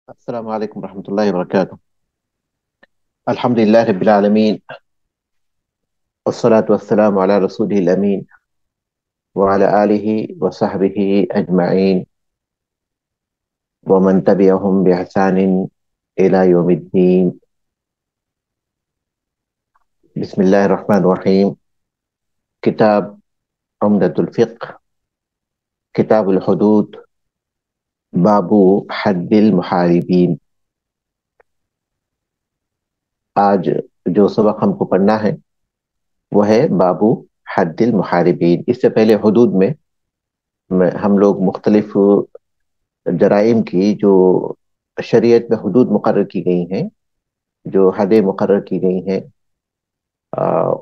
السلام عليكم ورحمة الله وبركاته. الحمد لله رب العالمين، والصلاة والسلام على رسوله الأمين وعلى آله وصحبه أجمعين ومن تبعهم بإحسان إلى يوم الدين. بسم الله الرحمن الرحيم. كتاب عمدة الفقه، كتاب الحدود، باب حد المحاربين. آج جو سبق ہم کو پڑھنا ہے وہ ہے بابو حد المحاربین۔ اس سے پہلے حدود میں ہم لوگ مختلف جرائم کی جو شریعت میں حدود مقرر کی گئی ہیں، جو حدیں مقرر کی گئی ہیں،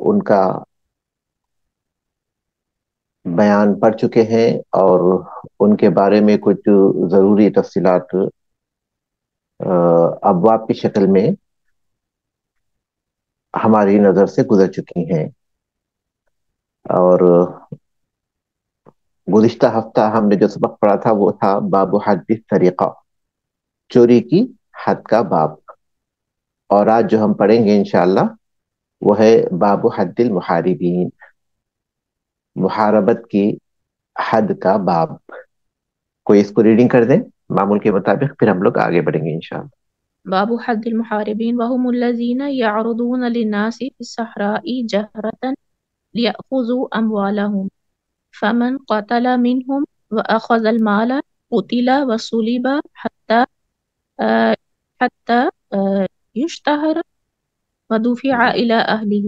ان کا بیان پڑھ چکے ہیں اور ان کے بارے میں کچھ ضروری تفصیلات ابواب کی شکل میں ہماری نظر سے گزر چکی ہیں۔ اور گزشتہ ہفتہ ہم نے جو سبق پڑھا تھا وہ تھا باب حد السریقہ، چوری کی حد کا باب۔ اور آج جو ہم پڑھیں گے انشاءاللہ وہ ہے باب حد المحاربین، محاربت کی حد کا باب۔ کوئی اس کو ریڈنگ کر دیں معمول کے مطابق، پھر ہم لوگ آگے بڑھیں گے انشاءاللہ۔ باب حد المحاربين وهم الذين يعرضون للناس في الصحراء جهرة ليأخذوا أموالهم فمن قتل منهم وأخذ المال قتل وصلب آه، حتى يشتهر ودفع إلى أهله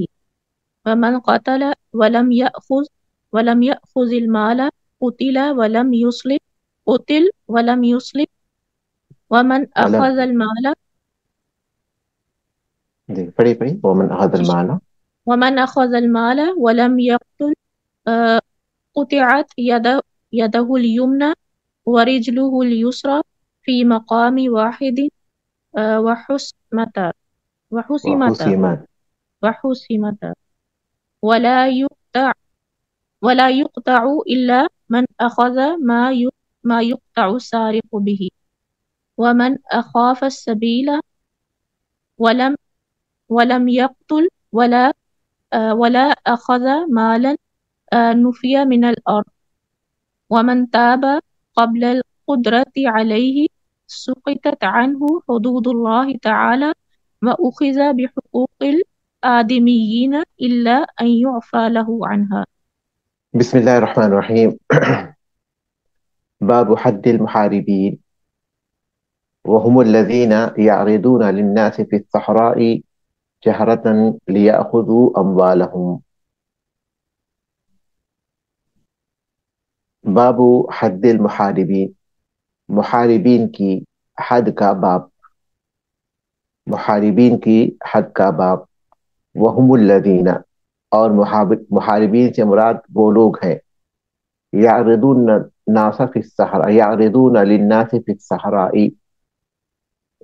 ومن قتل ولم يأخذ المال قتل ولم يصلب ومن أخذ المال جی پڑھی ومن اخذ المال ومن أخذ المال ولم يقتل قطعت يده اليمنى ورجله اليسرى في مقام واحد وحسمتا وحسمت وحسمتا ولا يقطع إلا من أخذ ما يقطع السارق به ومن أخاف السبيل ولم يقتل ولا أخذ مالا نفي من الأرض ومن تاب قبل القدرة عليه سقطت عنه حدود الله تعالى وأخذ بحقوق الآدميين إلا أن يعفى له عنها۔ بسم اللہ الرحمن الرحیم۔ باب حد المحاربین وهم الذين يعرضون للناس في الصحراء جهرة ليأخذوا أموالهم۔ باب حد المحاربین، محاربین کی حد کا باب، محاربین کی حد کا باب۔ وهم الذین، اور محاربین سے مراد وہ لوگ ہیں، یعرضون الناس فی الصحراء، یعرضون للناس فی الصحراء،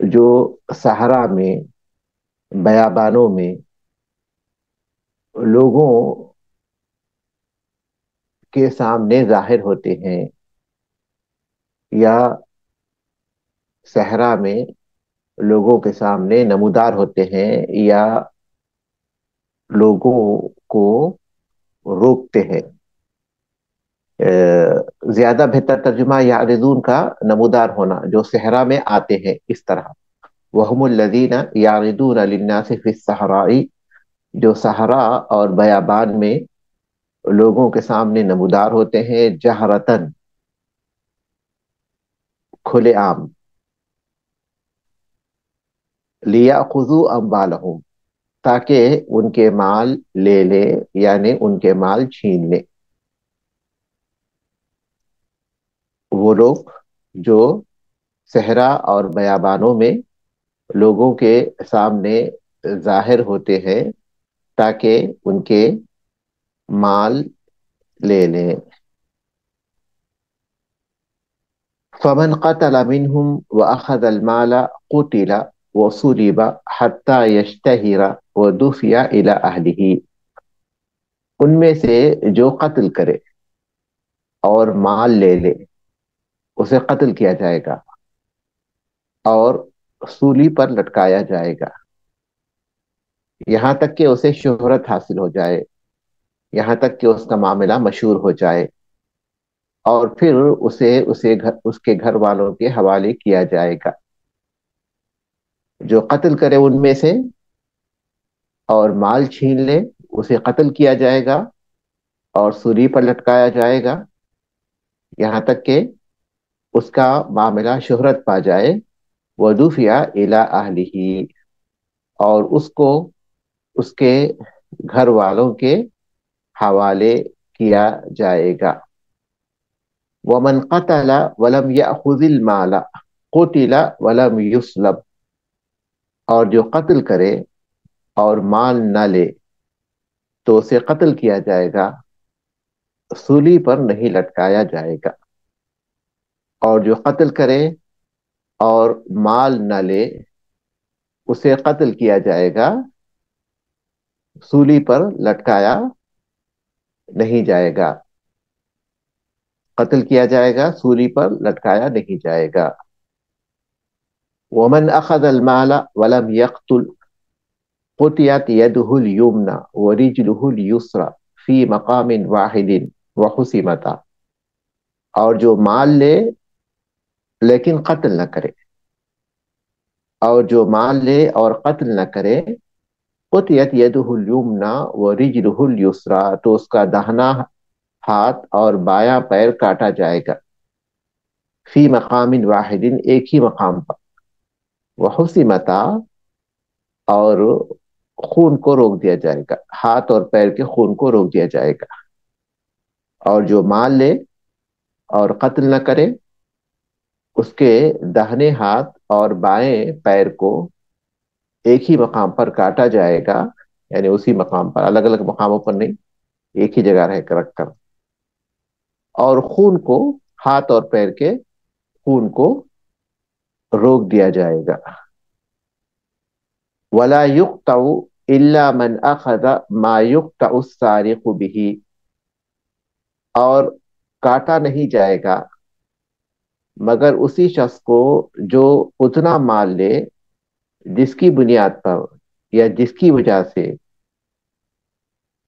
جو صحرا میں، بیابانوں میں لوگوں کے سامنے ظاہر ہوتے ہیں، یا صحرا میں لوگوں کے سامنے نمودار ہوتے ہیں، یا لوگوں کو روکتے ہیں۔ زیادہ بہتر ترجمہ یعرضون کا نمودار ہونا، جو صحرا میں آتے ہیں، اس طرح۔ وهم الذین یعرضون للناس فی الصحراء، جو صحرا اور بیابان میں لوگوں کے سامنے نمودار ہوتے ہیں، جہرتن، کھلے عام، لیأخذوا اموالہم، تاکہ ان کے مال لے لے، یعنی ان کے مال چھین لے۔ وہ لوگ جو صحرا اور بیابانوں میں لوگوں کے سامنے ظاہر ہوتے ہیں تاکہ ان کے مال لے لیں۔ فمن قتل منهم واخذ المال قتل وصلب حتى يشتهر ودفع الى اهله، ان میں سے جو قتل کرے اور مال لے لے اسے قتل کیا جائے گا، اور سولی پر لٹکایا جائے گا، یہاں تک کہ اسے شہرت حاصل ہو جائے، یہاں تک کہ اس کا معاملہ مشہور ہو جائے، اور پھر اس کے گھر والوں کے حوالے کیا جائے گا۔ جو قتل کرے ان میں سے اور مال چھین لے، اسے قتل کیا جائے گا اور سولی پر لٹکایا جائے گا، یہاں تک کہ اس کا معاملہ شہرت پا جائے۔ وَدُفِعَ إِلَىٰ أَهْلِهِ، اور اس کو اس کے گھر والوں کے حوالے کیا جائے گا۔ وَمَنْ قَتَلَ وَلَمْ يَأْخُذِ الْمَالَ قُتِلَ وَلَمْ يُصْلَبْ، اور جو قتل کرے اور مال نہ لے تو اسے قتل کیا جائے گا، سولی پر نہیں لٹکایا جائے گا، اور جو قتل کرے اور مال نہ لے اسے قتل کیا جائے گا، سولی پر لٹکایا نہیں جائے گا، قتل کیا جائے گا، سولی پر لٹکایا نہیں جائے گا۔ وَمَنْ أَخَذَ الْمَالَ وَلَمْ يَقْتُلْ قُطِعَتْ يَدُهُ الْيُمْنَى وَرِجْلُهُ الْيُسْرَى فِي مَقَامٍ وَاحِدٍ وَحُسِمَتَا، اور جو مال لے لیکن قتل نہ کرے، اور جو مال لے اور قتل نہ کرے، قُطِعَتْ يَدُهُ الْيُمْنَى وَرِجْلُهُ الْيُسْرَى، تو اس کا داہنا ہاتھ اور بایاں پیر کاٹا جائے گا، فی مقام واحد، ایک ہی مقام پر، وحسمتا، اور خون کو روک دیا جائے گا، ہاتھ اور پیر کے خون کو روک دیا جائے گا۔ اور جو مال لے اور قتل نہ کرے، اس کے داہنے ہاتھ اور بائیں پیر کو ایک ہی مقام پر کاٹا جائے گا، یعنی اسی مقام پر، الگ الگ مقاموں پر نہیں، ایک ہی جگہ رکھ کر، اور خون کو، ہاتھ اور پیر کے خون کو روک دیا جائے گا۔ وَلَا يُقْطَعُ إِلَّا مَنْ أَخَذَ مَا يُقْطَعُ السَّارِقُ بِهِ، اور کاٹا نہیں جائے گا مگر اسی شخص کو جو اتنا مال لے جس کی بنیاد پر یا جس کی وجہ سے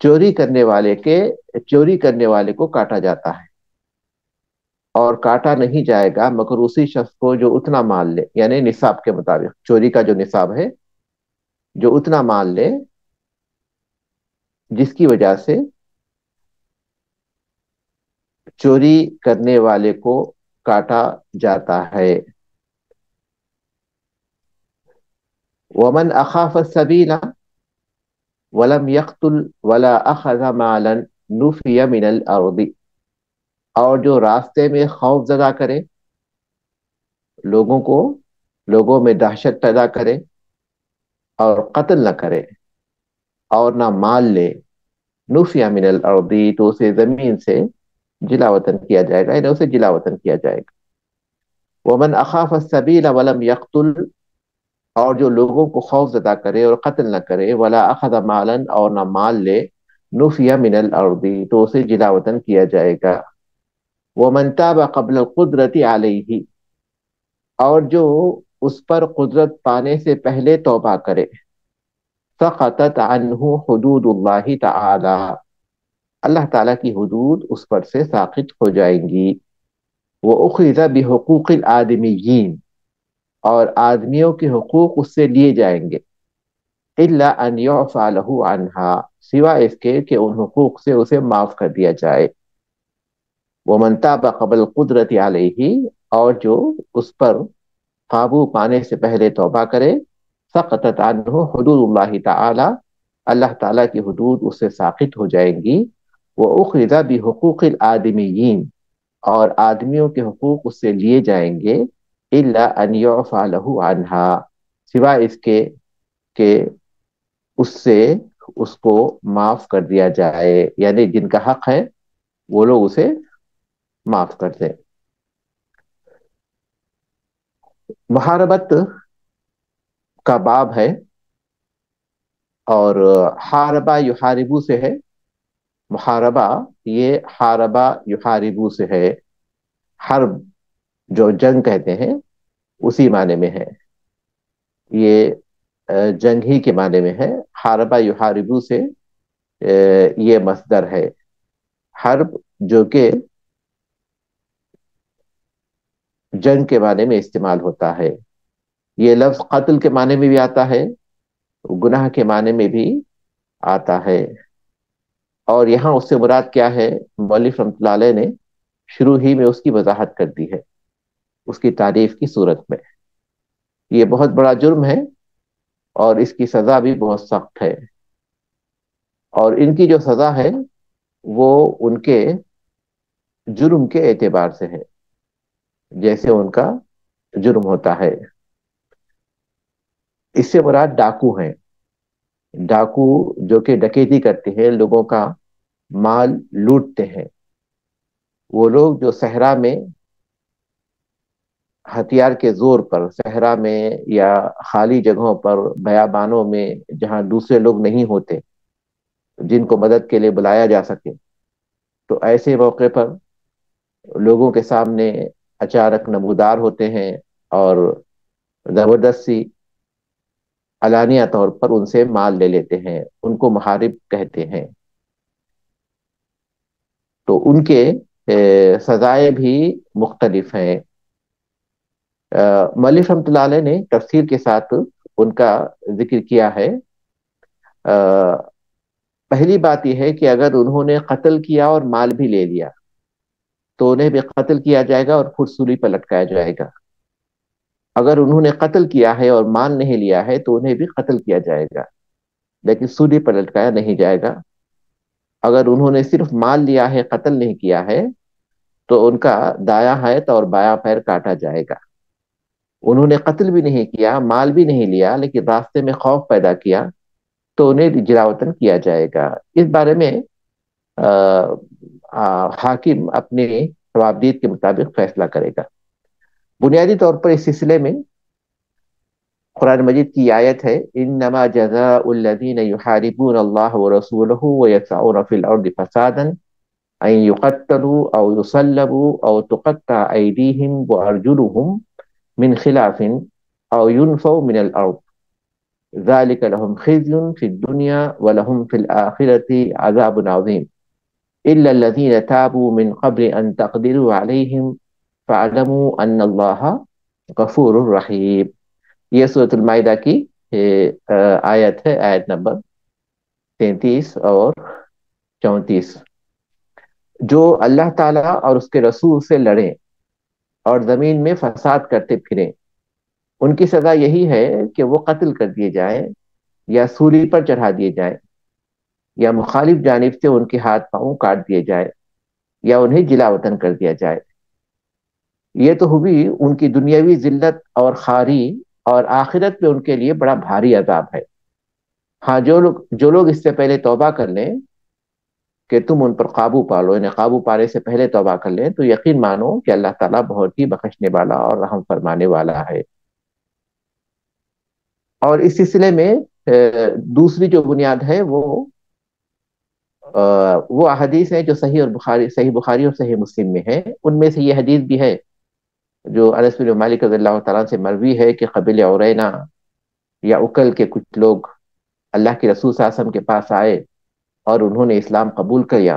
چوری کرنے والے کو کاٹا جاتا ہے، اور کاٹا نہیں جائے گا مگر اسی شخص کو جو اتنا مال لے، یعنی نصاب کے مطابق، چوری کا جو نصاب ہے، جو اتنا مال لے جس کی وجہ سے چوری کرنے والے کو کاٹا جاتا ہے۔ وَمَنْ أَخَافَ السَّبِيلَ وَلَمْ يَقْتُلْ وَلَا أَخَذَ مَالًا نُفِيَ مِنَ الْأَرْضِ، اور جو راستے میں خوف زدہ کرے، لوگوں میں دہشت پیدا کرے اور قتل نہ کرے اور نہ مال لے، نُفِيَ مِنَ الْأَرْضِ، تو اسے زمین سے جلا وطن کیا جائے گا، یعنی اسے جلا وطن کیا جائے گا۔ وَمَنْ أَخَافَ السَّبِيلَ وَلَمْ يَقْتُلْ، اور جو لوگوں کو خوف زدہ کرے اور قتل نہ کرے، وَلَا أَخَذَ مَالًا، اور نہ مال لے، نُفِيَ مِنَ الْأَرْضِ، تو اسے جلا وطن کیا جائے گا۔ وَمَنْ تَابَ قَبْلَ الْقُدْرَةِ عَلَيْهِ، اور جو اس پر قدرت پانے سے پہلے توبہ کرے، سقطت عنہ حدود اللہ تعالی، اللہ تعالیٰ کی حدود اس پر سے ساقط ہو جائیں گی۔ وَأُخِذَ بِحُقُوقِ الْآدَمِيِّينَ، اور آدمیوں کے حقوق اس سے لیے جائیں گے، إِلَّا أَنْ يُعْفَى لَهُ عَنْهَا، سوائے اس کے کہ ان حقوق سے اسے معاف کر دیا جائے۔ وَمَنْ تَابَ قَبْلَ الْقُدْرَةِ عَلَيْهِ، اور جو اس پر قابو پانے سے پہلے توبہ کرے، سقطت عنہ حدود اللہ تعالی، اللہ تعالیٰ کی حدود اس سے ساقط ہو جائیں گی۔ وَأُخِذَ بِحُقُوقِ الْآدَمِيِّينَ، اور آدمیوں کے حقوق اس سے لیے جائیں گے، إِلَّا أَنْ يُعْفَى لَهُ عَنْهَا، سوائے اس کے کہ اس سے اس کو معاف کر دیا جائے، یعنی جن کا حق ہے وہ لوگ اسے معاف کر دیں۔ محاربت کا باب ہے، اور حاربہ یحاربو سے ہے، محاربہ یہ حاربہ یحاربو سے ہے، حرب جو جنگ کہتے ہیں اسی معنی میں ہے یہ، جنگ ہی کے معنی میں ہے۔ حاربہ یحاربو سے یہ مصدر ہے، حرب جو کہ جنگ کے معنی میں استعمال ہوتا ہے۔ یہ لفظ قتل کے معنی میں بھی آتا ہے، گناہ کے معنی میں بھی آتا ہے۔ اور یہاں اس سے مراد کیا ہے، مؤلف رحمۃ اللہ علیہ نے شروع ہی میں اس کی وضاحت کر دی ہے، اس کی تعریف کی صورت میں۔ یہ بہت بڑا جرم ہے اور اس کی سزا بھی بہت سخت ہے، اور ان کی جو سزا ہے وہ ان کے جرم کے اعتبار سے ہے، جیسے ان کا جرم ہوتا ہے۔ اس سے مراد ڈاکو ہیں، ڈاکو جو کہ ڈکیتی کرتے ہیں، لوگوں کا مال لوٹتے ہیں، وہ لوگ جو صحرا میں ہتھیار کے زور پر، صحرا میں یا خالی جگہوں پر، بیابانوں میں جہاں دوسرے لوگ نہیں ہوتے جن کو مدد کے لیے بلایا جا سکے، تو ایسے موقع پر لوگوں کے سامنے اچانک نمودار ہوتے ہیں اور زبردستی علانیہ طور پر ان سے مال لے لیتے ہیں، ان کو محارب کہتے ہیں۔ تو ان کے سزائیں بھی مختلف ہیں۔ مؤلف رحمۃ اللہ علیہ نے تفسیر کے ساتھ ان کا ذکر کیا ہے۔ پہلی بات یہ ہے کہ اگر انہوں نے قتل کیا اور مال بھی لے لیا تو انہیں بھی قتل کیا جائے گا اور پھر سولی پر لٹکایا جائے گا۔ اگر انہوں نے قتل کیا ہے اور مال نہیں لیا ہے تو انہیں بھی قتل کیا جائے گا، لیکن سولی پر لٹکایا نہیں جائے گا۔ اگر انہوں نے صرف مال لیا ہے، قتل نہیں کیا ہے، تو ان کا دایاں ہاتھ اور بایاں پیر کاٹا جائے گا۔ انہوں نے قتل بھی نہیں کیا، مال بھی نہیں لیا، لیکن راستے میں خوف پیدا کیا تو انہیں جلاوطن کیا جائے گا۔ اس بارے میں حاکم اپنے ثوابدید کے مطابق فیصلہ کرے گا۔ بنیادی طور پر اس سلسلے میں قرآن مجید کی آیت ہے، انما جزاء الذین یحاربون اللہ ورسولہ ویسعون فی الارض فسادا ان یقتلوا او یصلبوا او تقطع ایدیہم وارجلہم من خلاف او ينفوا من الارض ذلك لهم خزي في الدنيا ولهم في الآخرة عذاب عظيم إلا الذين تابوا من قبل أن تقدروا عليهم فاعلموا أن الله غفور رحيم۔ یہ سورۃ المائدہ کی آیت ہے، آیت نمبر 33 اور 34۔ جو اللہ تعالیٰ اور اس کے رسول سے لڑیں اور زمین میں فساد کرتے پھریں، ان کی سزا یہی ہے کہ وہ قتل کر دیے جائیں یا سولی پر چڑھا دیے جائیں یا مخالف جانب سے ان کے ہاتھ پاؤں کاٹ دیے جائے یا انہیں جلا وطن کر دیا جائے۔ یہ تو ہوئی ان کی دنیاوی ذلت اور خاری، اور آخرت میں ان کے لیے بڑا بھاری عذاب ہے۔ ہاں، جو لوگ اس سے پہلے توبہ کر لیں کہ تم ان پر قابو پا لو، انہیں قابو پانے سے پہلے توبہ کر لیں، تو یقین مانو کہ اللہ تعالیٰ بہت ہی بخشنے والا اور رحم فرمانے والا ہے۔ اور اس سلسلے میں دوسری جو بنیاد ہے وہ احادیث ہیں جو صحیح بخاری اور صحیح مسلم میں ہیں۔ ان میں سے یہ حدیث بھی ہے جو انس بن مالک رضی اللہ تعالیٰ سے مروی ہے کہ قبیلہ عرینا یا اکل کے کچھ لوگ اللہ کے رسول صلی اللہ علیہ وسلم کے پاس آئے اور انہوں نے اسلام قبول کیا۔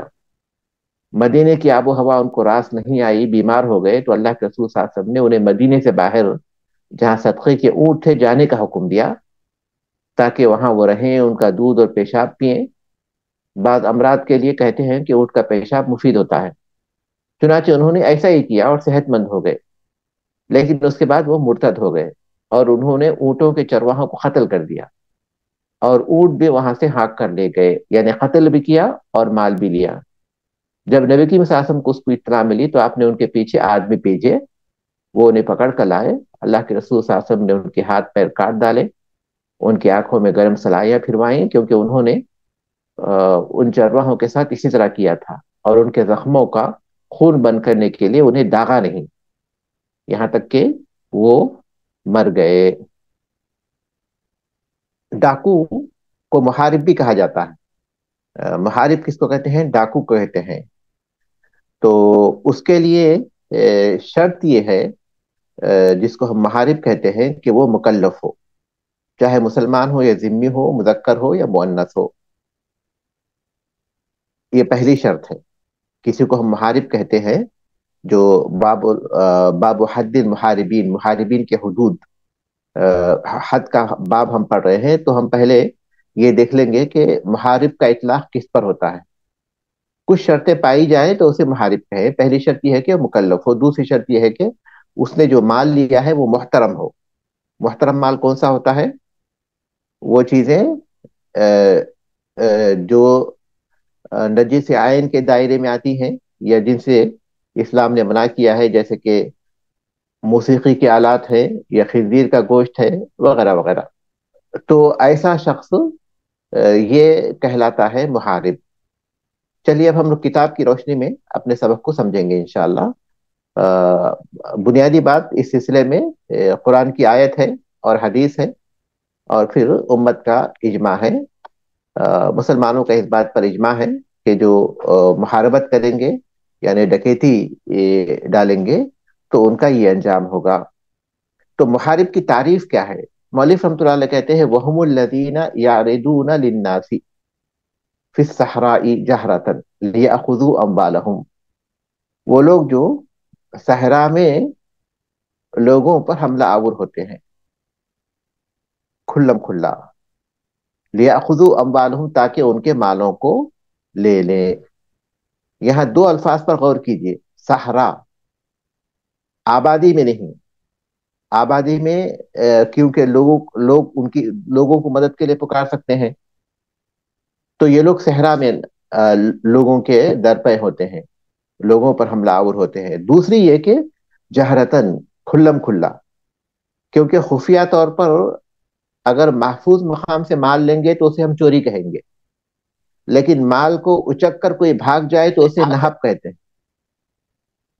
مدینے کی آب و ہوا ان کو راس نہیں آئی، بیمار ہو گئے، تو اللہ کے رسول صلی اللہ علیہ وسلم نے انہیں مدینے سے باہر جہاں صدقے کے اونٹ تھے جانے کا حکم دیا تاکہ وہاں وہ رہیں، ان کا دودھ اور پیشاب پئیں۔ بعض امراض کے لیے کہتے ہیں کہ اونٹ کا پیشاب مفید ہوتا ہے، چنانچہ انہوں نے ایسا ہی کیا اور صحت مند ہو گئے، لیکن اس کے بعد وہ مرتد ہو گئے اور انہوں نے اونٹوں کے چرواہوں کو قتل کر دیا اور اونٹ بھی وہاں سے ہانک کر لے گئے، یعنی قتل بھی کیا اور مال بھی لیا۔ جب نبی کی وسلم کو اس کو اطلاع ملی تو آپ نے ان کے پیچھے آدمی بھیجے، وہ انہیں پکڑ کر لائے۔ اللہ کے رسول صلی اللہ علیہ وسلم نے ان کے ہاتھ پیر کاٹ ڈالے، ان کی آنکھوں میں گرم سلائیاں پھروائیں، کیونکہ انہوں نے ان چرواہوں کے ساتھ اسی طرح کیا تھا، اور ان کے زخموں کا خون بند کرنے کے لیے انہیں داغا نہیں، یہاں تک کہ وہ مر گئے۔ ڈاکو کو محارب بھی کہا جاتا ہے۔ محارب کس کو کہتے ہیں؟ ڈاکو کو کہتے ہیں۔ تو اس کے لیے شرط یہ ہے جس کو ہم محارب کہتے ہیں کہ وہ مکلف ہو، چاہے مسلمان ہو یا ذمی ہو، مذکر ہو یا مؤنث ہو. یہ پہلی شرط ہے. کسی کو ہم محارب کہتے ہیں جو باب حد المحاربین، محاربین کے حدود، حد کا باب ہم پڑھ رہے ہیں، تو ہم پہلے یہ دیکھ لیں گے کہ محارب کا اطلاق کس پر ہوتا ہے. کچھ شرطیں پائی جائیں تو اسے محارب کہیں. پہلی شرط یہ ہے کہ وہ مکلف ہو. دوسری شرط یہ ہے کہ اس نے جو مال لیا ہے وہ محترم ہو. محترم مال کون سا ہوتا ہے؟ وہ چیزیں جو نجس عین کے دائرے میں آتی ہیں یا جن سے اسلام نے منع کیا ہے، جیسے کہ موسیقی کے آلات ہیں یا خنزیر کا گوشت ہے وغیرہ وغیرہ. تو ایسا شخص یہ کہلاتا ہے محارب. چلیے اب ہم لوگ کتاب کی روشنی میں اپنے سبق کو سمجھیں گے انشاءاللہ. بنیادی بات اس سلسلے میں قرآن کی آیت ہے اور حدیث ہے، اور پھر امت کا اجماع ہے. مسلمانوں کا اس بات پر اجماع ہے کہ جو محاربت کریں گے یعنی ڈکیتی ڈالیں گے تو ان کا یہ انجام ہوگا. تو محارب کی تعریف کیا ہے؟ مولوی رحمۃ اللہ علیہ کہتے ہیں وَهُمُ الَّذِينَ يَعْرِضُونَ لِلنَّاسِ فِي الصَّحْرَاءِ جَهْرَةً لِيَأْخُذُوا أَمْوَالَهُم. وہ لوگ جو صحرا میں لوگوں پر حملہ آور ہوتے ہیں کھلم کھلا، لِيَأْخُذُوا أَمْوَالَهُم، تاکہ ان کے مالوں کو لے لیں. یہاں دو الفاظ پر غور کیجئے. صحرا، آبادی میں نہیں. آبادی میں کیونکہ لوگ ان کی لوگوں کو مدد کے لیے پکار سکتے ہیں، تو یہ لوگ صحرا میں لوگوں کے در پہ ہوتے ہیں، لوگوں پر حملہ آور ہوتے ہیں. دوسری یہ کہ جہرتن، کھلم کھلا، کیونکہ خفیہ طور پر اگر محفوظ مقام سے مال لیں گے تو اسے ہم چوری کہیں گے، لیکن مال کو اچک کر کوئی بھاگ جائے تو اسے نہب کہتے ہیں.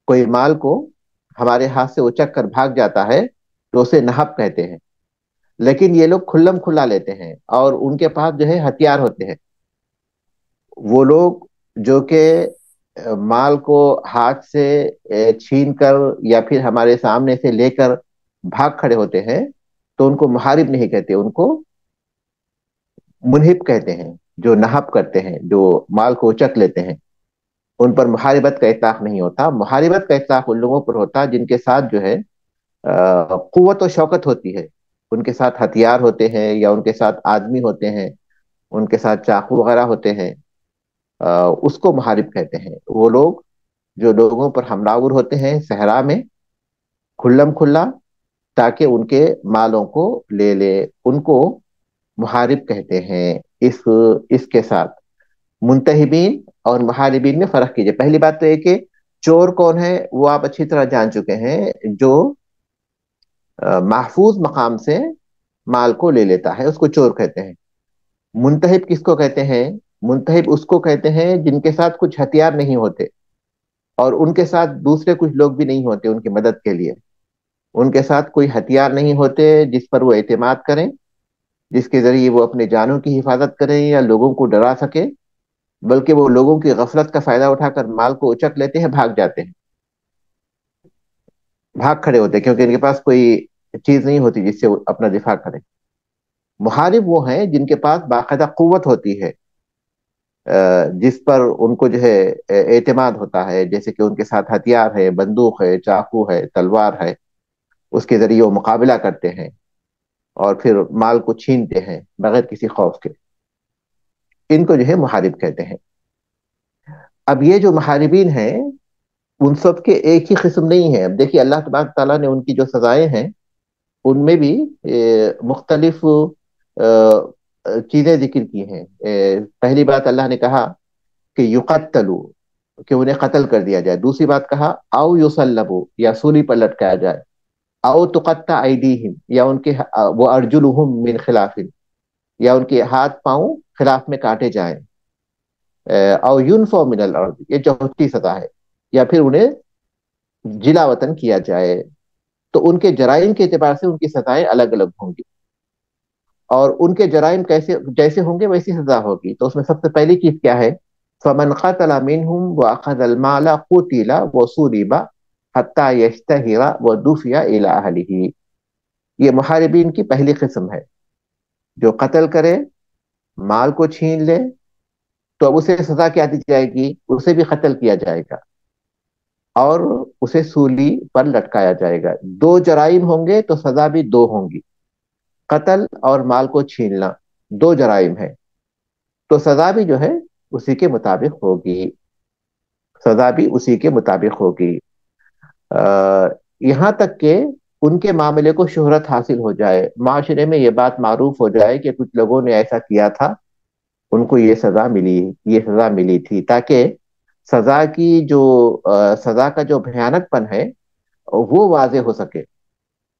کوئی مال کو ہمارے ہاتھ سے اچک کر بھاگ جاتا ہے تو اسے نہب کہتے ہیں. لیکن یہ لوگ کھلم کھلا لیتے ہیں اور ان کے پاس جو ہے ہتھیار ہوتے ہیں. وہ لوگ جو کہ مال کو ہاتھ سے چھین کر یا پھر ہمارے سامنے سے لے کر بھاگ کھڑے ہوتے ہیں تو ان کو محارب نہیں کہتے، ان کو منہب کہتے ہیں. جو نہب کرتے ہیں، جو مال کو اچک لیتے ہیں، ان پر محاربت کا اطلاق نہیں ہوتا. محاربت کا اطلاق ان لوگوں پر ہوتا جن کے ساتھ جو ہے قوت و شوکت ہوتی ہے، ان کے ساتھ ہتھیار ہوتے ہیں یا ان کے ساتھ آدمی ہوتے ہیں، ان کے ساتھ چاقو وغیرہ ہوتے ہیں. اس کو محارب کہتے ہیں. وہ لوگ جو لوگوں پر حملہ آور ہوتے ہیں صحرا میں کھلم کھلا تاکہ ان کے مالوں کو لے لے، ان کو محارب کہتے ہیں. اس کے ساتھ منتہبین اور محاربین میں فرق کیجئے. پہلی بات تو یہ کہ چور کون ہے وہ آپ اچھی طرح جان چکے ہیں، جو محفوظ مقام سے مال کو لے لیتا ہے اس کو چور کہتے ہیں. منتہب کس کو کہتے ہیں؟ منتہب اس کو کہتے ہیں جن کے ساتھ کچھ ہتھیار نہیں ہوتے اور ان کے ساتھ دوسرے کچھ لوگ بھی نہیں ہوتے ان کی مدد کے لیے. ان کے ساتھ کوئی ہتھیار نہیں ہوتے جس پر وہ اعتماد کریں، جس کے ذریعے وہ اپنے جانوں کی حفاظت کریں یا لوگوں کو ڈرا سکے، بلکہ وہ لوگوں کی غفلت کا فائدہ اٹھا کر مال کو اچک لیتے ہیں، بھاگ جاتے ہیں، بھاگ کھڑے ہوتے ہیں کیونکہ ان کے پاس کوئی چیز نہیں ہوتی جس سے وہ اپنا دفاع کریں. محارب وہ ہیں جن کے پاس باقاعدہ قوت ہوتی ہے، جس پر ان کو جو ہے اعتماد ہوتا ہے، جیسے کہ ان کے ساتھ ہتھیار ہے، بندوق ہے، چاقو ہے، تلوار ہے، اس کے ذریعے وہ مقابلہ کرتے ہیں اور پھر مال کو چھینتے ہیں بغیر کسی خوف کے. ان کو جو ہے محارب کہتے ہیں. اب یہ جو محاربین ہیں ان سب کے ایک ہی قسم نہیں ہے. اب دیکھیے اللہ تبارک تعالیٰ نے ان کی جو سزائیں ہیں ان میں بھی مختلف چیزیں ذکر کی ہیں. پہلی بات اللہ نے کہا کہ یقتلوا، کہ انہیں قتل کر دیا جائے. دوسری بات کہا او یصلبوا، یا سولی پر لٹکایا جائے. او تقطع ایدیہم، یا ان کے وہ ارجلہم من خلاف، یا ان کے ہاتھ پاؤں خلاف میں کاٹے جائیں. او ینفوا من الارض، یہ چوتھی سزا ہے. یا پھر انہیں جلا وطن کیا جائے. تو ان کے جرائم کے اعتبار سے ان کی سزائیں الگ الگ ہوں گی، اور ان کے جرائم جیسے ہوں گے ویسی سزا ہوگی. تو اس میں سب سے پہلی چیز کیا ہے؟ فمن قتل منهم واخذ المال قتل وصلب حتی یشتہر ودفع الی اہلہ. یہ محاربین کی پہلی قسم ہے، جو قتل کرے، مال کو چھین لے، تو اب اسے سزا کیا دی جائے گی؟ اسے بھی قتل کیا جائے گا اور اسے سولی پر لٹکایا جائے گا. دو جرائم ہوں گے تو سزا بھی دو ہوں گی. قتل اور مال کو چھیننا دو جرائم ہے، تو سزا بھی جو ہے اسی کے مطابق ہوگی. سزا بھی اسی کے مطابق ہوگی. یہاں تک کہ ان کے معاملے کو شہرت حاصل ہو جائے، معاشرے میں یہ بات معروف ہو جائے کہ کچھ لوگوں نے ایسا کیا تھا، ان کو یہ سزا ملی، یہ سزا ملی تھی، تاکہ سزا کی جو سزا کا جو بھیانک پن ہے وہ واضح ہو سکے.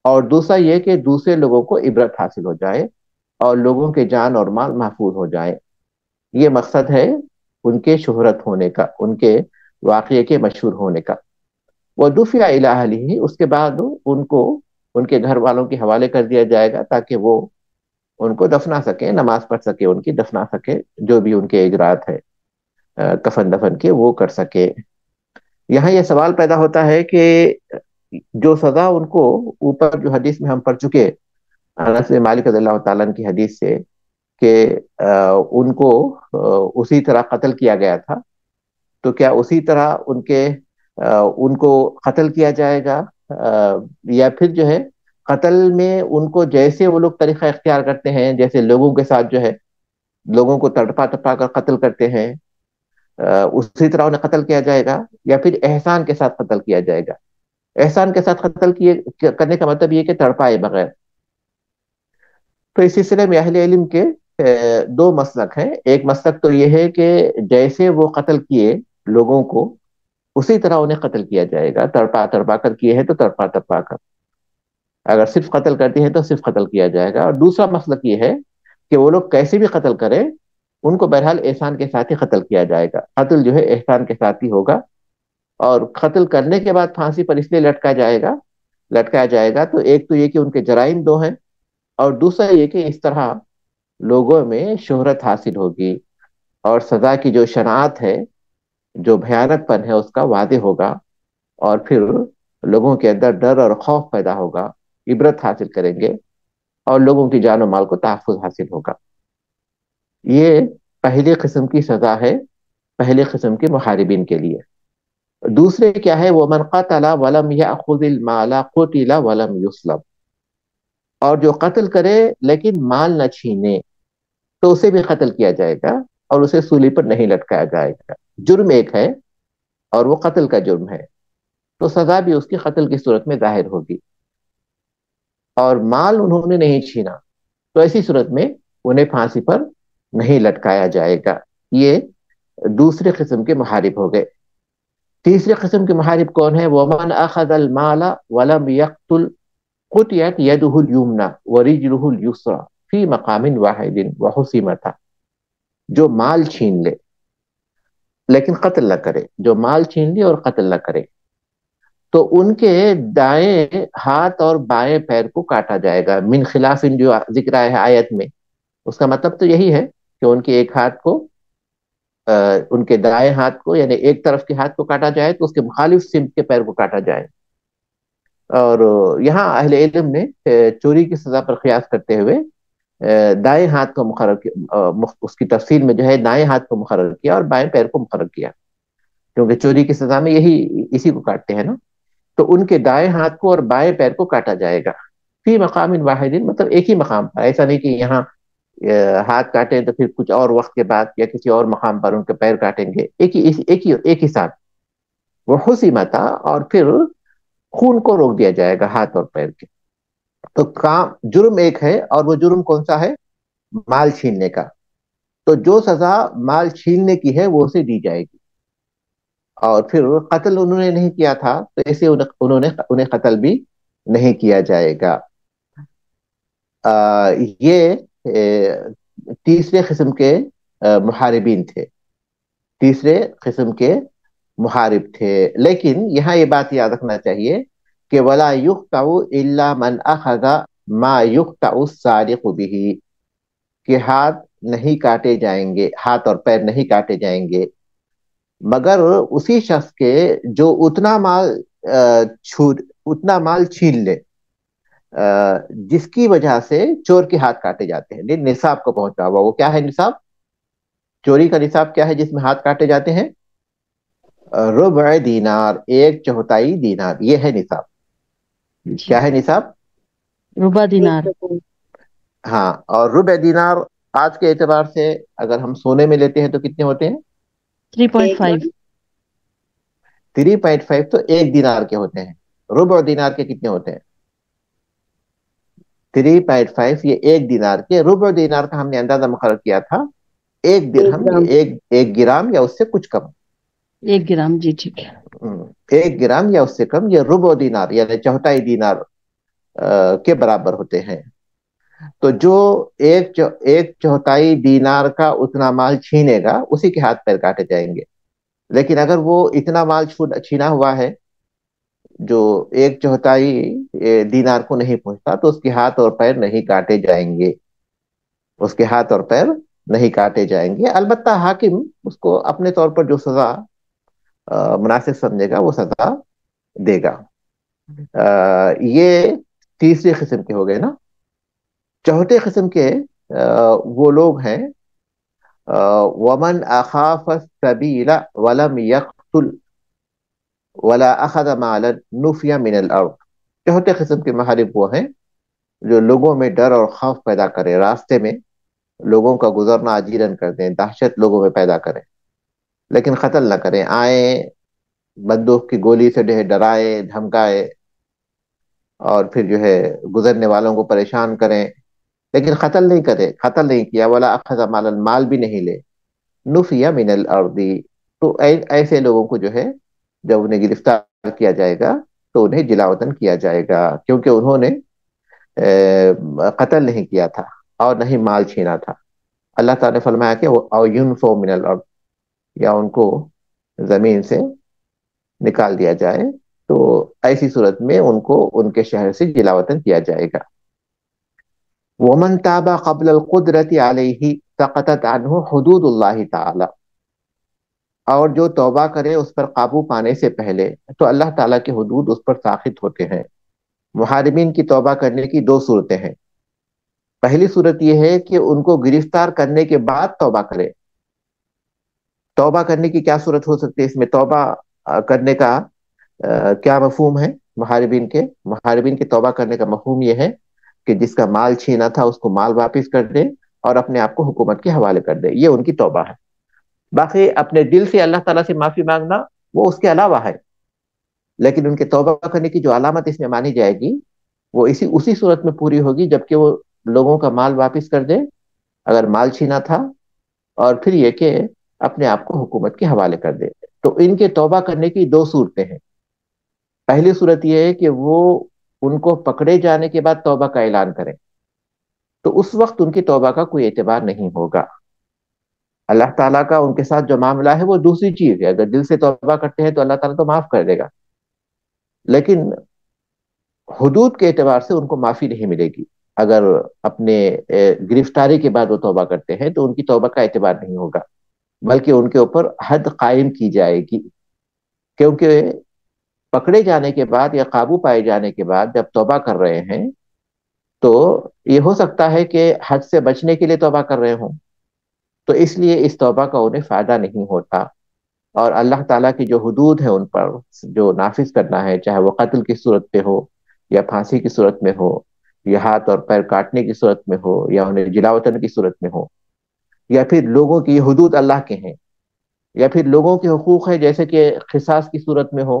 اور دوسرا یہ کہ دوسرے لوگوں کو عبرت حاصل ہو جائے اور لوگوں کے جان اور مال محفوظ ہو جائے. یہ مقصد ہے ان کے شہرت ہونے کا، ان کے واقعے کے مشہور ہونے کا. وہ دفع الی اہلہ، اس کے بعد ان کو ان کے گھر والوں کے حوالے کر دیا جائے گا تاکہ وہ ان کو دفنا سکے، نماز پڑھ سکے، ان کی دفنا سکے، جو بھی ان کے اجرات ہے کفن دفن کے وہ کر سکے. یہاں یہ سوال پیدا ہوتا ہے کہ جو سزا ان کو اوپر جو حدیث میں ہم پڑھ چکے، انس بن مالک رضی اللہ تعالیٰ عنہ کی حدیث سے، کہ ان کو اسی طرح قتل کیا گیا تھا، تو کیا اسی طرح ان کو قتل کیا جائے گا، یا پھر جو ہے قتل میں ان کو جیسے وہ لوگ طریقہ اختیار کرتے ہیں، جیسے لوگوں کے ساتھ جو ہے لوگوں کو تڑپا تڑپا کر قتل کرتے ہیں، اسی طرح انہیں قتل کیا جائے گا، یا پھر احسان کے ساتھ قتل کیا جائے گا؟ احسان کے ساتھ قتل کرنے کا مطلب یہ کہ تڑپائے بغیر. تو اس سلسلے میں اہل علم کے دو مسلک ہیں. ایک مسلک تو یہ ہے کہ جیسے وہ قتل کیے لوگوں کو اسی طرح انہیں قتل کیا جائے گا، تڑپا تڑپا کر کیے ہیں تو تڑپا تڑپا کر، اگر صرف قتل کرتے ہیں تو صرف قتل کیا جائے گا. اور دوسرا مسلک یہ ہے کہ وہ لوگ کیسے بھی قتل کریں، ان کو بہرحال احسان کے ساتھ ہی قتل کیا جائے گا. قتل جو ہے احسان کے ساتھ ہی ہوگا. اور قتل کرنے کے بعد پھانسی پر اس لیے لٹکایا جائے گا تو ایک تو یہ کہ ان کے جرائم دو ہیں، اور دوسرا یہ کہ اس طرح لوگوں میں شہرت حاصل ہوگی اور سزا کی جو شناعت ہے، جو بھیانک پن ہے اس کا واضح ہوگا، اور پھر لوگوں کے اندر ڈر اور خوف پیدا ہوگا، عبرت حاصل کریں گے اور لوگوں کی جان و مال کو تحفظ حاصل ہوگا. یہ پہلی قسم کی سزا ہے پہلی قسم کے محاربین کے لیے. دوسرے کیا ہے؟ وَمَنْ قَتَلَ وَلَمْ يَأْخُذِ الْمَالَ قُتِلَ وَلَمْ يُصْلَبْ. اور جو قتل کرے لیکن مال نہ چھینے تو اسے بھی قتل کیا جائے گا اور اسے سولی پر نہیں لٹکایا جائے گا. جرم ایک ہے اور وہ قتل کا جرم ہے، تو سزا بھی اس کی قتل کی صورت میں ظاہر ہوگی. اور مال انہوں نے نہیں چھینا تو ایسی صورت میں انہیں پھانسی پر نہیں لٹکایا جائے گا. یہ دوسرے قسم کے محارب ہو گئے. تیسرے قسم کے محارب کون ہیں؟ وَمَنْ أَخَذَ الْمَالَ وَلَمْ يَقْتُلْ قُطِعَتْ يَدُهُ الْيُمْنَى وَرِجْلُهُ الْيُسْرَى فِي مَقَامٍ وَاحِدٍ وَحُسِمَتَ. جو مال چھین لے لیکن قتل نہ کرے، جو مال چھین لے اور قتل نہ کرے، تو ان کے دائیں ہاتھ اور بائیں پیر کو کاٹا جائے گا. من خلاف جو ذکر ہے آیت میں، اس کا مطلب تو یہی ہے کہ ان کے ایک ہاتھ کو ان کے دائیں ہاتھ کو، یعنی ایک طرف کے ہاتھ کو کاٹا جائے تو اس کے مخالف سمت کے پیر کو کاٹا جائے. اور یہاں اہل علم نے چوری کی سزا پر قیاس کرتے ہوئے دائیں ہاتھ کو مقرر کیا، اس کی تفصیل میں جو ہے دائیں ہاتھ کو مقرر کیا اور بائیں پیر کو مقرر کیا، کیونکہ چوری کی سزا میں اسی کو کاٹتے ہیں نا. تو ان کے دائیں ہاتھ کو اور بائیں پیر کو کاٹا جائے گا. فی مقام واحد، مطلب ایک ہی مقام پر، ایسا نہیں کہ یہاں ہاتھ کاٹیں تو پھر کچھ اور وقت کے بعد یا کسی اور مقام پر ان کے پیر کاٹیں گے، ایک ہی ساتھ. وہ حسیمتا، اور پھر خون کو روک دیا جائے گا ہاتھ اور پیر کے. تو جرم ایک ہے، اور وہ جرم کون سا ہے؟ مال چھیننے کا. تو جو سزا مال چھیننے کی ہے وہ اسے دی جائے گی. اور پھر قتل انہوں نے نہیں کیا تھا تو ایسے انہیں قتل بھی نہیں کیا جائے گا. یہ تیسرے قسم کے محاربین تھے، تیسرے قسم کے محارب تھے. لیکن یہاں یہ بات یاد رکھنا چاہیے کہ وَلَا يُقْطَعُ إِلَّا مَنْ أَخَذَ مَا يُقْطَعُ السَّارِقُ بِهِ، کہ ہاتھ نہیں کاٹے جائیں گے، ہاتھ اور پیر نہیں کاٹے جائیں گے مگر اسی شخص کے جو اتنا مال اتنا مال چھین لے جس کی وجہ سے چور کے ہاتھ کاٹے جاتے ہیں، نصاب کو پہنچا ہوا، وہ کیا ہے نصاب؟ چوری کا نصاب کیا ہے جس میں ہاتھ کاٹے جاتے ہیں؟ ربع دینار، ایک چوتھائی دینار، یہ ہے نصاب۔ جی، کیا ہے نصاب؟ ربع دینار۔ ہاں، اور ربع دینار آج کے اعتبار سے اگر ہم سونے میں لیتے ہیں تو کتنے ہوتے ہیں؟ 3.5۔ 3.5 تو ایک دینار کے ہوتے ہیں، ربع دینار کے کتنے ہوتے ہیں؟ 3.5 یہ ایک دینار کے، ربع دینار کا ہم نے اندازہ مقرر کیا تھا ایک درہم، ایک گرام یا اس سے کچھ کم۔ 1 گرام، جی ٹھیک ہے۔ 1 گرام یا اس سے کم، یہ ربع دینار یعنی چوتھائی دینار کے برابر ہوتے ہیں۔ تو جو ایک چوتھائی دینار کا اتنا مال چھینے گا اسی کے ہاتھ پیر کاٹے جائیں گے۔ لیکن اگر وہ اتنا مال چھینا ہوا ہے جو ایک چوتھائی دینار کو نہیں پہنچتا تو اس کے ہاتھ اور پیر نہیں کاٹے جائیں گے، اس کے ہاتھ اور پیر نہیں کاٹے جائیں گے۔ البتہ حاکم اس کو اپنے طور پر جو سزا مناسب سمجھے گا وہ سزا دے گا۔ یہ تیسری قسم کے ہو گئے نا۔ چوتھے قسم کے وہ لوگ ہیں ومن اخاف السبیل ولم یقتل ولا اخذ مالا نفی من الارض۔ چوتھے قسم کے محارب وہ ہیں جو لوگوں میں ڈر اور خوف پیدا کرے، راستے میں لوگوں کا گزرنا اجیرن کر دیں، دہشت لوگوں میں پیدا کریں لیکن قتل نہ کریں، آئیں بندوق کی گولی سے ڈرائے دھمکائے اور پھر جو ہے گزرنے والوں کو پریشان کریں لیکن قتل نہیں کرے، قتل نہیں کیا، ولا اخذ مالا، مال بھی نہیں لے، نفی من الارض، تو ایسے لوگوں کو جو ہے جب انہیں گرفتار کیا جائے گا تو انہیں جلا وطن کیا جائے گا کیونکہ انہوں نے قتل نہیں کیا تھا اور نہ ہی مال چھینا تھا۔ اللہ تعالیٰ نے فرمایا کہ او ينفوا من الارض، یا ان کو زمین سے نکال دیا جائے، تو ایسی صورت میں ان کو ان کے شہر سے جلا وطن کیا جائے گا۔ ومن تاب قبل القدرة علیہ سقطت عنہ حدود اللہ تعالی، اور جو توبہ کرے اس پر قابو پانے سے پہلے تو اللہ تعالیٰ کے حدود اس پر ساخط ہوتے ہیں۔ محاربین کی توبہ کرنے کی دو صورتیں ہیں۔ پہلی صورت یہ ہے کہ ان کو گرفتار کرنے کے بعد توبہ کرے۔ توبہ کرنے کی کیا صورت ہو سکتی ہے اس میں؟ توبہ کرنے کا کیا مفہوم ہے محاربین کے توبہ کرنے کا مفہوم یہ ہے کہ جس کا مال چھینا تھا اس کو مال واپس کر دے اور اپنے آپ کو حکومت کے حوالے کر دے، یہ ان کی توبہ ہے۔ باقی اپنے دل سے اللہ تعالیٰ سے معافی مانگنا وہ اس کے علاوہ ہے، لیکن ان کے توبہ کرنے کی جو علامت اس میں مانی جائے گی وہ اسی صورت میں پوری ہوگی جبکہ وہ لوگوں کا مال واپس کر دے اگر مال چھینا تھا، اور پھر یہ کہ اپنے آپ کو حکومت کے حوالے کر دے۔ تو ان کے توبہ کرنے کی دو صورتیں ہیں۔ پہلی صورت یہ ہے کہ وہ ان کو پکڑے جانے کے بعد توبہ کا اعلان کریں، تو اس وقت ان کی توبہ کا کوئی اعتبار نہیں ہوگا۔ اللہ تعالیٰ کا ان کے ساتھ جو معاملہ ہے وہ دوسری چیز ہے، اگر دل سے توبہ کرتے ہیں تو اللہ تعالیٰ تو معاف کر دے گا، لیکن حدود کے اعتبار سے ان کو معافی نہیں ملے گی۔ اگر اپنے گرفتاری کے بعد وہ توبہ کرتے ہیں تو ان کی توبہ کا اعتبار نہیں ہوگا، بلکہ ان کے اوپر حد قائم کی جائے گی، کیونکہ پکڑے جانے کے بعد یا قابو پائے جانے کے بعد جب توبہ کر رہے ہیں تو یہ ہو سکتا ہے کہ حد سے بچنے کے لیے توبہ کر رہے ہوں، تو اس لیے اس توبہ کا انہیں فائدہ نہیں ہوتا، اور اللہ تعالیٰ کی جو حدود ہیں ان پر جو نافذ کرنا ہے، چاہے وہ قتل کی صورت میں ہو یا پھانسی کی صورت میں ہو یا ہاتھ اور پیر کاٹنے کی صورت میں ہو یا انہیں جلا وطن کی صورت میں ہو، یا پھر لوگوں کی حدود اللہ کے ہیں، یا پھر لوگوں کے حقوق ہیں جیسے کہ قصاص کی صورت میں ہو،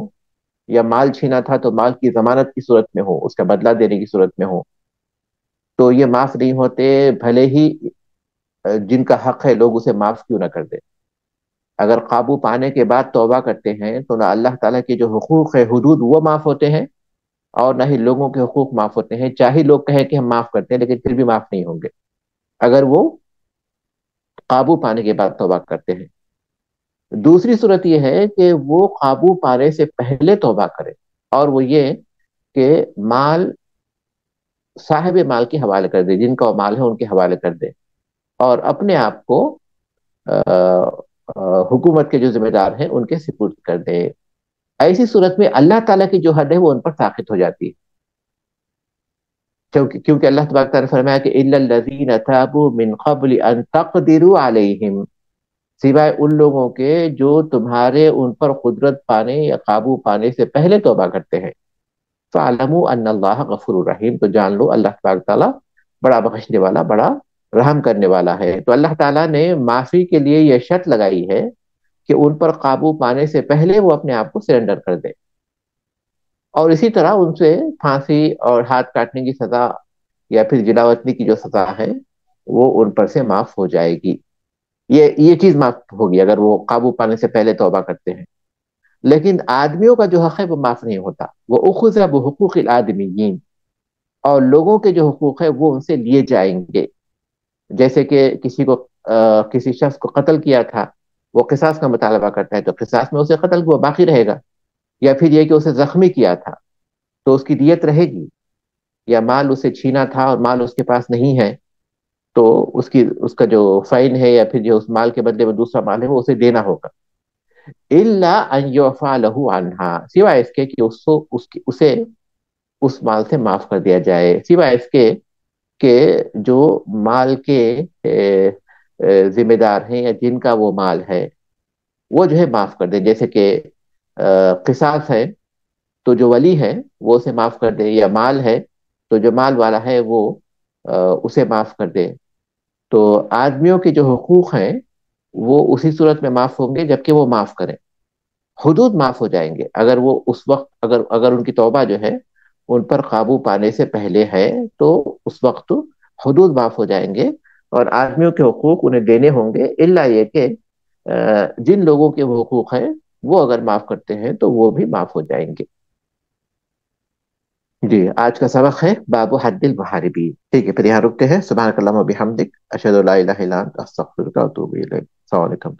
یا مال چھینا تھا تو مال کی ضمانت کی صورت میں ہو، اس کا بدلہ دینے کی صورت میں ہو، تو یہ معاف نہیں ہوتے، بھلے ہی جن کا حق ہے لوگ اسے معاف کیوں نہ کر دیں۔ اگر قابو پانے کے بعد توبہ کرتے ہیں تو نہ اللہ تعالیٰ کے جو حقوق ہے حدود وہ معاف ہوتے ہیں اور نہ ہی لوگوں کے حقوق معاف ہوتے ہیں، چاہے لوگ کہیں کہ ہم معاف کرتے ہیں لیکن پھر بھی معاف نہیں ہوں گے اگر وہ قابو پانے کے بعد توبہ کرتے ہیں۔ دوسری صورت یہ ہے کہ وہ قابو پانے سے پہلے توبہ کرے، اور وہ یہ کہ مال صاحب مال کے حوالے کر دے، جن کا مال ہے ان کے حوالے کر دے، اور اپنے آپ کو حکومت کے جو ذمہ دار ہیں ان کے سپرد کر دے۔ ایسی صورت میں اللہ تعالیٰ کی جو حد ہے وہ ان پر ساقط ہو جاتی ہے، کیونکہ اللہ تبارک تعالیٰ نے فرمایا کہ إِلَّا الَّذِينَ تَابُوا مِن قَبْلِ أَن تَقْدِرُوا عَلَيْهِمْ، سوائے ان لوگوں کے جو تمہارے ان پر قدرت پانے یا قابو پانے سے پہلے توبہ کرتے ہیں، فَاعْلَمُوا أَنَّ اللَّهَ غَفُورٌ رَحِيمٌ، تو جان لو اللہ تبارک تعالیٰ بڑا بخشنے والا، بڑا رحم کرنے والا ہے۔ تو اللہ تعالیٰ نے معافی کے لیے یہ شرط لگائی ہے کہ ان پر قابو پانے سے پہلے وہ اپنے آپ کو سرنڈر کر دے، اور اسی طرح ان سے پھانسی اور ہاتھ کاٹنے کی سزا یا پھر جلاوطنی کی جو سزا ہے وہ ان پر سے معاف ہو جائے گی، یہ چیز معاف ہوگی اگر وہ قابو پانے سے پہلے توبہ کرتے ہیں۔ لیکن آدمیوں کا جو حق ہے وہ معاف نہیں ہوتا، وہ اخذ بحقوق الآدمیین، اور لوگوں کے جو حقوق ہے وہ ان سے لیے جائیں گے۔ جیسے کہ کسی شخص کو قتل کیا تھا، وہ قصاص کا مطالبہ کرتا ہے تو قصاص میں اسے قتل وہ باقی رہے گا، یا پھر یہ کہ اسے زخمی کیا تھا تو اس کی دیت رہے گی، یا مال اسے چھینا تھا اور مال اس کے پاس نہیں ہے تو اس کا جو فائن ہے یا پھر جو اس مال کے بدلے میں دوسرا مال ہے وہ اسے دینا ہوگا۔ الا ان يعفى له عنها، سوائے اس کے کہ اسے اس مال سے معاف کر دیا جائے، سوائے اس کے کہ جو مال کے ذمہ دار ہیں یا جن کا وہ مال ہے وہ جو ہے معاف کر دیں۔ جیسے کہ قصاص ہے تو جو ولی ہے وہ اسے معاف کر دے، یا مال ہے تو جو مال والا ہے وہ اسے معاف کر دے۔ تو آدمیوں کے جو حقوق ہیں وہ اسی صورت میں معاف ہوں گے جبکہ وہ معاف کریں، حدود معاف ہو جائیں گے اگر وہ اس وقت اگر ان کی توبہ جو ہے ان پر قابو پانے سے پہلے ہے تو اس وقت حدود معاف ہو جائیں گے، اور آدمیوں کے حقوق انہیں دینے ہوں گے، الا یہ کہ جن لوگوں کے وہ حقوق ہیں وہ اگر معاف کرتے ہیں تو وہ بھی معاف ہو جائیں گے۔ جی، آج کا سبق ہے باب حد المحاربین۔ ٹھیک ہے، پھر یہاں رکتے ہیں۔ سبحانک اللہم و بحمدک، اشہد ان لا الہ الا انت، استغفرک و اتوب الیک۔ السلام علیکم۔